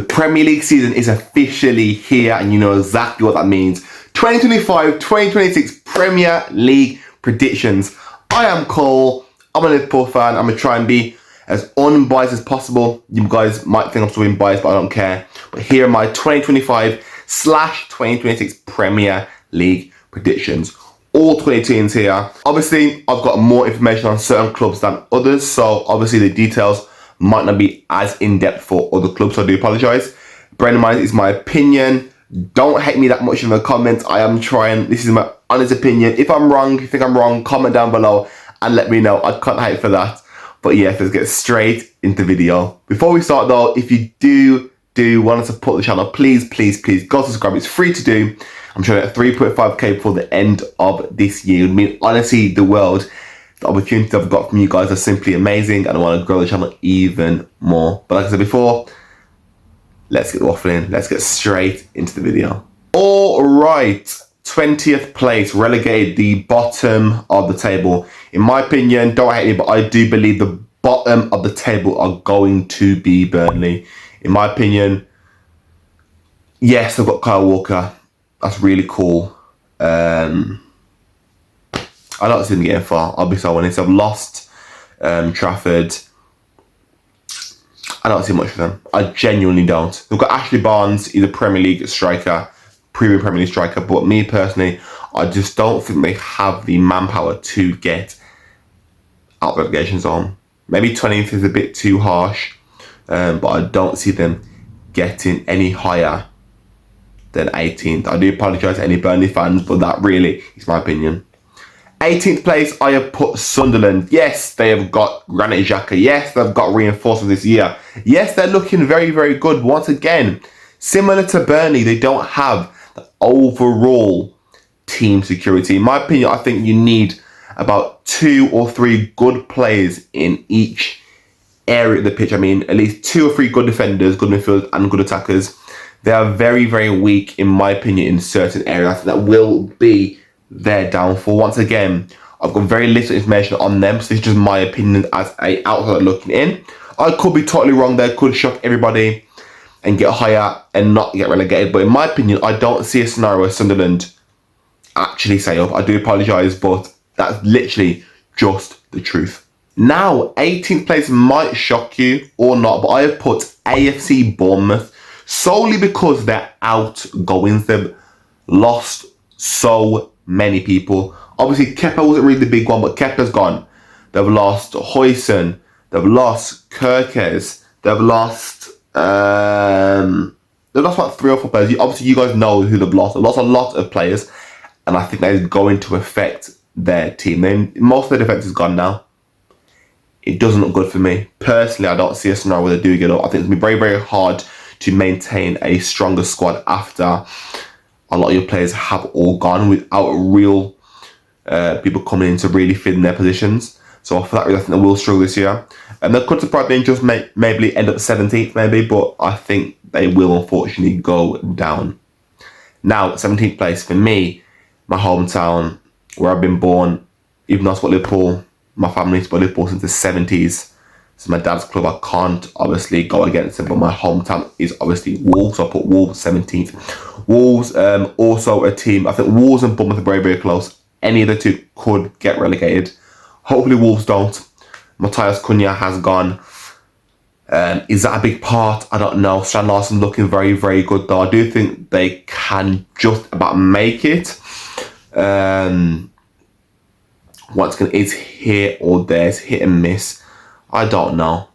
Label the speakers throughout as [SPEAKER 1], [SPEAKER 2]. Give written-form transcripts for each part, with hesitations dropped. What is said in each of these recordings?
[SPEAKER 1] The Premier League season is officially here, and you know exactly what that means. 2025-2026 Premier League predictions. I am Cole. I'm a Liverpool fan. I'm going to try and be as unbiased as possible. You guys might think I'm still being biased, but I don't care. But here are my 2025/2026 Premier League predictions. All 20 teams here. Obviously, I've got more information on certain clubs than others, so obviously the details might not be as in-depth for other clubs, so I do apologise. Bear in mind, it's my opinion. Don't hate me that much in the comments. I am trying. This is my honest opinion. If I'm wrong, if you think I'm wrong, comment down below and let me know. I can't hate for that. But yeah, let's get straight into the video. Before we start though, if you do want to support the channel, please go subscribe. It's free to do. I'm trying to get 3.5k before the end of this year. It would mean honestly the world. The opportunities I've got from you guys are simply amazing, and I want to grow the channel even more. But like I said before, let's get waffling. Let's get straight into the video. All right, 20th place, relegated, the bottom of the table. In my opinion, don't hate me, but I do believe the bottom of the table are going to be Burnley. In my opinion, yes, I've got Kyle Walker. That's really cool. I don't see them getting far. I'll be so honest. I've lost Trafford. I don't see much for them. I genuinely don't. We've got Ashley Barnes. He's a Premier League striker, premium Premier League striker. But me personally, I just don't think they have the manpower to get out of the relegation zone. Maybe 20th is a bit too harsh, but I don't see them getting any higher than 18th. I do apologise to any Burnley fans, but that really is my opinion. 18th place, I have put Sunderland. Yes, they have got Granit Xhaka. Yes, they've got reinforcements this year. Yes, they're looking very good. Once again, similar to Burnley, they don't have the overall team security. In my opinion, I think you need about 2 or 3 good players in each area of the pitch. I mean, at least 2 or 3 good defenders, good midfielders, and good attackers. They are very weak, in my opinion, in certain areas. I think that will be their downfall. Once again, I've got very little information on them, so this is just my opinion as a outsider looking in. I could be totally wrong there, could shock everybody and get higher and not get relegated, but in my opinion, I don't see a scenario where Sunderland actually stay up. I do apologise, but that's literally just the truth. Now, 18th place might shock you or not, but I have put AFC Bournemouth solely because their outgoings. They've lost so many people. Obviously, Kepa wasn't really the big one, but Kepa's gone. They've lost Hoyson. They've lost Kirkes. They've lost about 3 or 4 players. Obviously, you guys know who they've lost. They've lost a lot of players, and I think that is going to affect their team. Most of their defense is gone now. It doesn't look good for me. Personally, I don't see a scenario where they do get up. I think it's going to be very hard to maintain a stronger squad after a lot of your players have all gone without real people coming in to really fit in their positions. So for that reason, I think they will struggle this year. And they could surprisingly just maybe end up 17th, maybe, but I think they will unfortunately go down. Now, 17th place for me, my hometown, where I've been born. Even though I support Liverpool, my family's supported Liverpool since the 70s. It's my dad's club. I can't obviously go against it, but my hometown is obviously Wolves. So I put Wolves 17th. Wolves, also a team. I think Wolves and Bournemouth are very close. Any of the two could get relegated. Hopefully Wolves don't. Matthias Cunha has gone. Is that a big part? I don't know. Strand Larsen looking very good though. I do think they can just about make it. Once again, it's here or there. It's hit and miss. I don't know.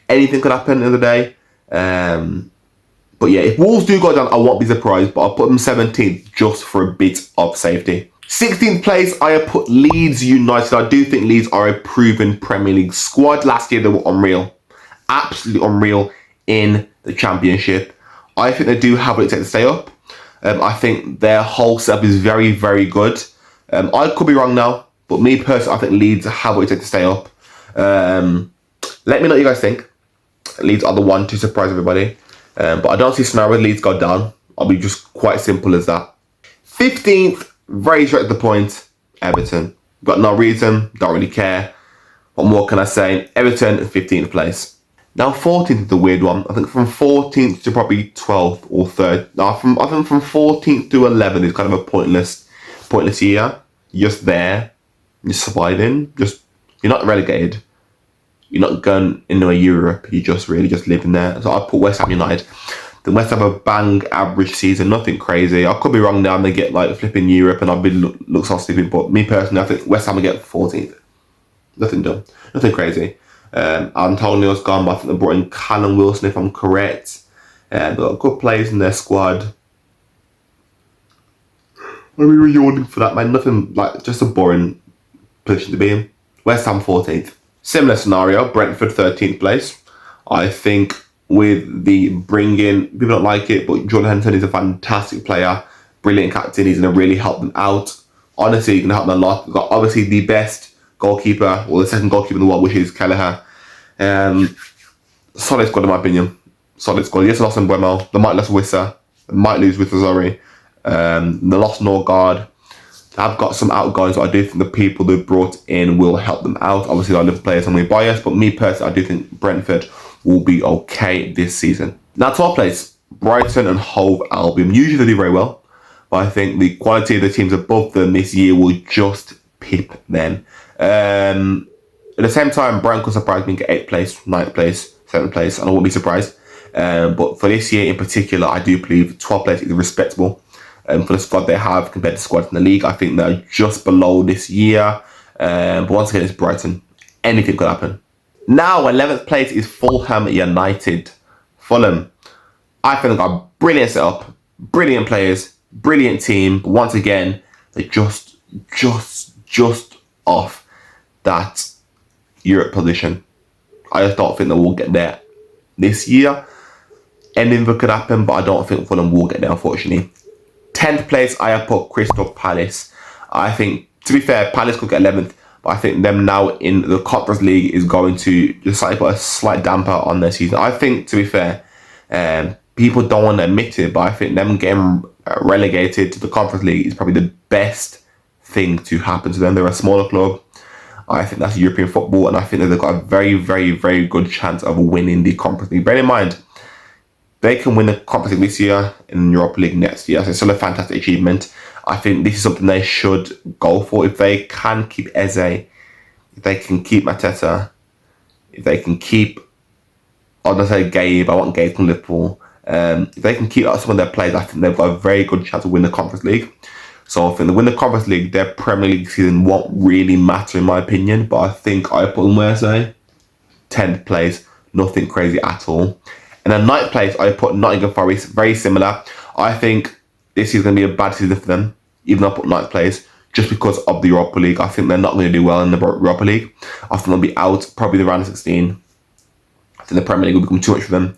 [SPEAKER 1] Anything could happen the other day. But yeah, if Wolves do go down, I won't be surprised. But I'll put them 17th just for a bit of safety. 16th place, I have put Leeds United. I do think Leeds are a proven Premier League squad. Last year, they were unreal. Absolutely unreal in the Championship. I think they do have what it takes to stay up. I think their whole setup is very good. I could be wrong now. But me personally, I think Leeds have what it takes to stay up. Let me know what you guys think. Leeds are the one to surprise everybody. But I don't see a scenario where Leeds go down. I'll be just quite simple as that. 15th, very straight to the point, Everton. Got no reason, don't really care. What more can I say? Everton, 15th place. Now 14th is the weird one. I think from 14th to probably 12th or 3rd. Now I think from 14th to 11th is kind of a pointless year. You're just there, you're surviving. You're not relegated. You're not going into a Europe. You're just really just living there. So I put West Ham United. The West Ham have a bang average season, nothing crazy. I could be wrong now and they get like flipping Europe and I'll be look so stupid. But me personally, I think West Ham will get 14th. Nothing dumb, nothing crazy. Antonio's gone, but I think they brought in Callum Wilson if I'm correct. They've got good players in their squad. I'm really yawning for that, man. Nothing like just a boring position to be in. West Ham 14th. Similar scenario, Brentford 13th place. I think with the bring-in, people don't like it, but Jordan Henderson is a fantastic player, brilliant captain. He's going to really help them out. Honestly, he's going to help them a lot. We've got obviously the best goalkeeper, or the second goalkeeper in the world, which is Kelleher. Solid squad in my opinion. Solid squad. Yes, they lost Mbeumo. They might lose Wissa. They might lose Wissa, sorry. They lost Norgard. I've got some outgoings, but I do think the people they've brought in will help them out. Obviously, I love players, I'm really biased, but me personally, I do think Brentford will be okay this season. Now, 12th place, Brighton and Hove Albion. Usually they do very well, but I think the quality of the teams above them this year will just pip them. At the same time, Brighton could surprise me and get 8th place, 9th place, 7th place, and I won't be surprised. But for this year in particular, I do believe 12th place is respectable. For the squad they have compared to squads in the league, I think they're just below this year. But once again, it's Brighton. Anything could happen. Now, 11th place is Fulham United. Fulham, I think they've got a brilliant setup, brilliant players, brilliant team. But once again, they're just off that Europe position. I just don't think they will get there this year. Anything could happen, but I don't think Fulham will get there, unfortunately. 10th place, I have put Crystal Palace. I think, to be fair, Palace could get 11th, but I think them now in the Conference League is going to just put a slight damper on their season. I think, to be fair, people don't want to admit it, but I think them getting relegated to the Conference League is probably the best thing to happen to them. They're a smaller club. I think that's European football, and I think that they've got a very, very, very good chance of winning the Conference League. Bear in mind, they can win the Conference League this year and Europa League next year. So it's still a fantastic achievement. I think this is something they should go for. If they can keep Eze, if they can keep Mateta, if they can keep, I'm going to say Gabe, I want Gabe from Liverpool. If they can keep some of their players, I think they've got a very good chance of winning the Conference League. So I think they win the Conference League, their Premier League season won't really matter in my opinion. But I think I put them where I say 10th place, nothing crazy at all. And then 9th place, I put Nottingham Forest, very similar. I think this is going to be a bad season for them, even though I put 9th place, just because of the Europa League. I think they're not going to do well in the Europa League. I think they'll be out probably the round of 16. I think the Premier League will become too much for them.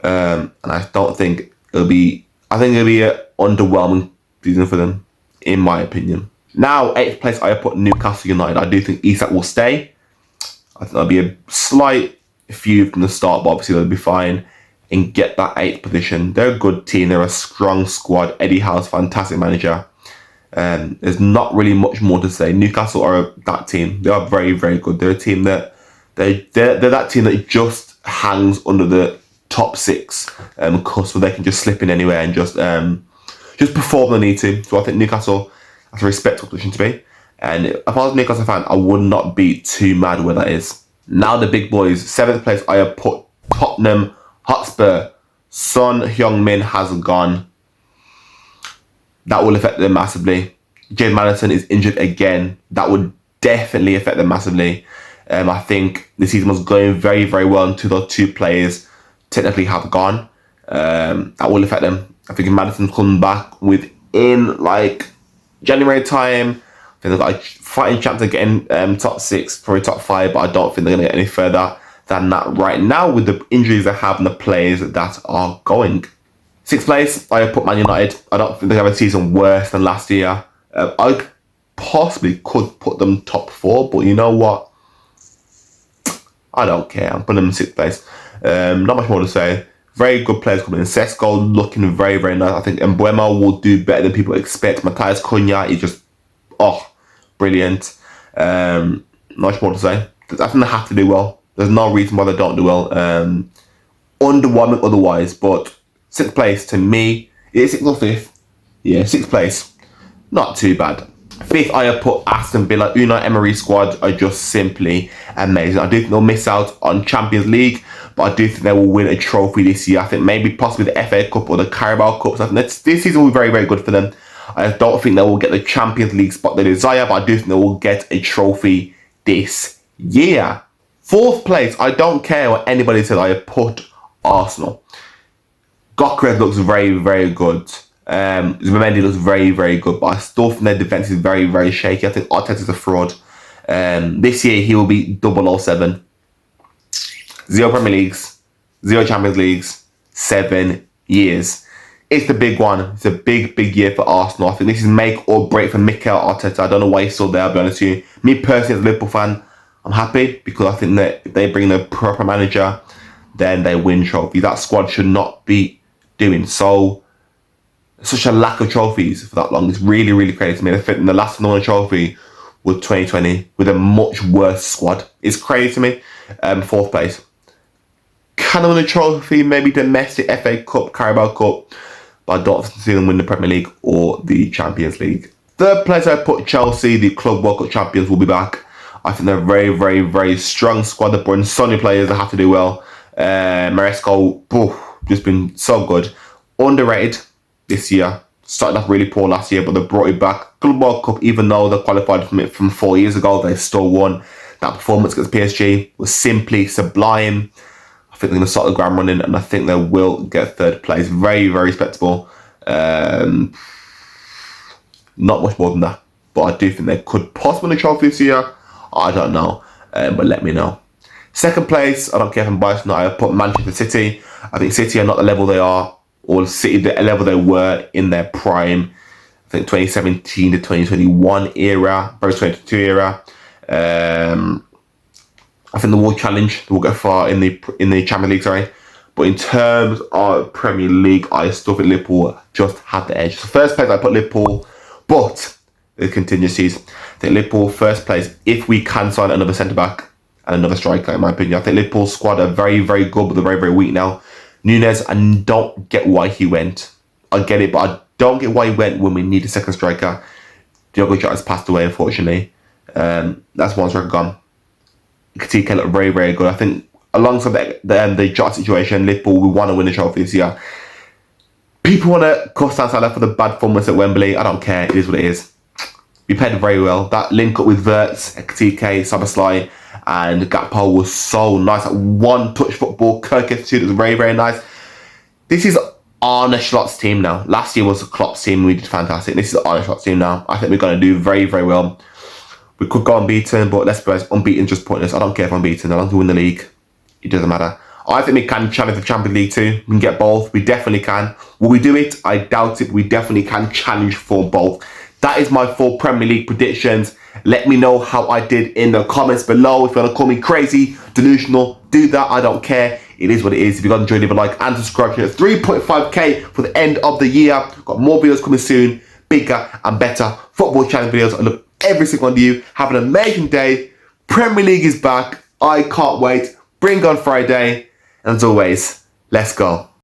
[SPEAKER 1] And I don't think it'll be, I think it'll be an underwhelming season for them, in my opinion. Now, 8th place, I put Newcastle United. I do think Isak will stay. I think there'll be a slight feud from the start, but obviously they'll be fine and get that 8th position. They're a good team. They're a strong squad. Eddie Howe's fantastic manager. There's not really much more to say. Newcastle are that team. They are very, very good. They're a team that they're that team that just hangs under the top 6 cusp, where they can just slip in anywhere and just perform when they need to. So I think Newcastle, that's a respectable position to be. And if I was a Newcastle fan, I would not be too mad where that is. Now the big boys. 7th place, I have put Tottenham Hotspur. Son Heung-min has gone. That will affect them massively. James Maddison is injured again. That would definitely affect them massively. I think the season was going very, very well until those 2 players technically have gone. That will affect them. I think if Maddison comes back within like January time, I think they've got a fighting chance of getting top 6, probably top 5, but I don't think they're going to get any further than that right now with the injuries they have and the players that are going. 6th place, I put Man United. I don't think they have a season worse than last year. I possibly could put them top 4, but you know what? I don't care. I'm putting them in 6th place. Not much more to say. Very good players coming in. Sesko looking very, very nice. I think Mbeumo will do better than people expect. Matthias Cunha is just, brilliant. Not much more to say. I think they have to do well. There's no reason why they don't do well. Underwhelming otherwise, but 6th place to me, is 6th or 5th? Yeah, 6th place. Not too bad. 5th, I have put Aston Villa. Unai Emery's squad are just simply amazing. I do think they'll miss out on Champions League, but I do think they will win a trophy this year. I think maybe possibly the FA Cup or the Carabao Cup. So I think this season will be very, very good for them. I don't think they will get the Champions League spot they desire, but I do think they will get a trophy this year. 4th place, I don't care what anybody says, I have put Arsenal. Gyökeres looks very, very good. Zubimendi looks very, very good, but I still think their defence is very, very shaky. I think Arteta's a fraud. This year he will be 007. 0 Premier Leagues, 0 Champions Leagues, 7 years. It's the big one. It's a big, big year for Arsenal. I think this is make or break for Mikel Arteta. I don't know why he's still there, I'll be honest with you. Me personally, as a Liverpool fan, I'm happy because I think that if they bring the proper manager, then they win trophies. That squad should not be doing such a lack of trophies for that long. It's really, really crazy to me. I think the last time they won a trophy was 2020 with a much worse squad. It's crazy to me. 4th place. Can they win a trophy? Maybe domestic FA Cup, Carabao Cup. But I don't see them win the Premier League or the Champions League. 3rd place, I put Chelsea. The Club World Cup champions will be back. I think they're a very, very, very strong squad. They're bringing so many players that have to do well. Maresco, just been so good. Underrated this year. Started off really poor last year, but they brought it back. Club World Cup, even though they qualified from it from 4 years ago, they still won. That performance against PSG was simply sublime. I think they're going to start the ground running, and I think they will get 3rd place. Very, very respectable. Not much more than that, but I do think they could possibly win a trophy this year. I don't know, but let me know. 2nd place, I don't care if I'm biased or not, I put Manchester City. I think City are not the level they are, or City the level they were in their prime. I think 2017 to 2021 era, very 2022 era. I think they will challenge, they will go far in the Champions League, sorry. But in terms of Premier League, I still think Liverpool just had the edge. So 1st place, I put Liverpool, but the contingencies. I think Liverpool 1st place, if we can sign another centre-back and another striker, in my opinion. I think Liverpool's squad are very, very good, but they're very, very weak now. Nunez, I don't get why he went. I get it, but I don't get why he went when we need a second striker. Diogo Jota has passed away, unfortunately. That's one striker gone. Katike looked very, very good. I think alongside the Jota situation, Liverpool, we want to win the trophy this year. People want to cuss down Salah for the bad performance at Wembley. I don't care. It is what it is. We played very well. That link up with Wirtz, Katike, Szoboszlai, and Gakpo was so nice. That one touch football, Kirk's too, was very, very nice. This is Arne Slot's team now. Last year was Klopp's team. We did fantastic. This is Arne Slot's team now. I think we're going to do very, very well. We could go unbeaten, but let's be honest, unbeaten is just pointless. I don't care if I'm unbeaten. I don't want to win the league. It doesn't matter. I think we can challenge the Champions League too. We can get both. We definitely can. Will we do it? I doubt it. We definitely can challenge for both. That is my 4 Premier League predictions. Let me know how I did in the comments below. If you want to call me crazy, delusional, do that. I don't care. It is what it is. If you guys enjoyed, leave a like and subscribe to 3.5k for the end of the year. Got more videos coming soon. Bigger and better football channel videos. I look every single one of you. Have an amazing day. Premier League is back. I can't wait. Bring on Friday. And as always, let's go.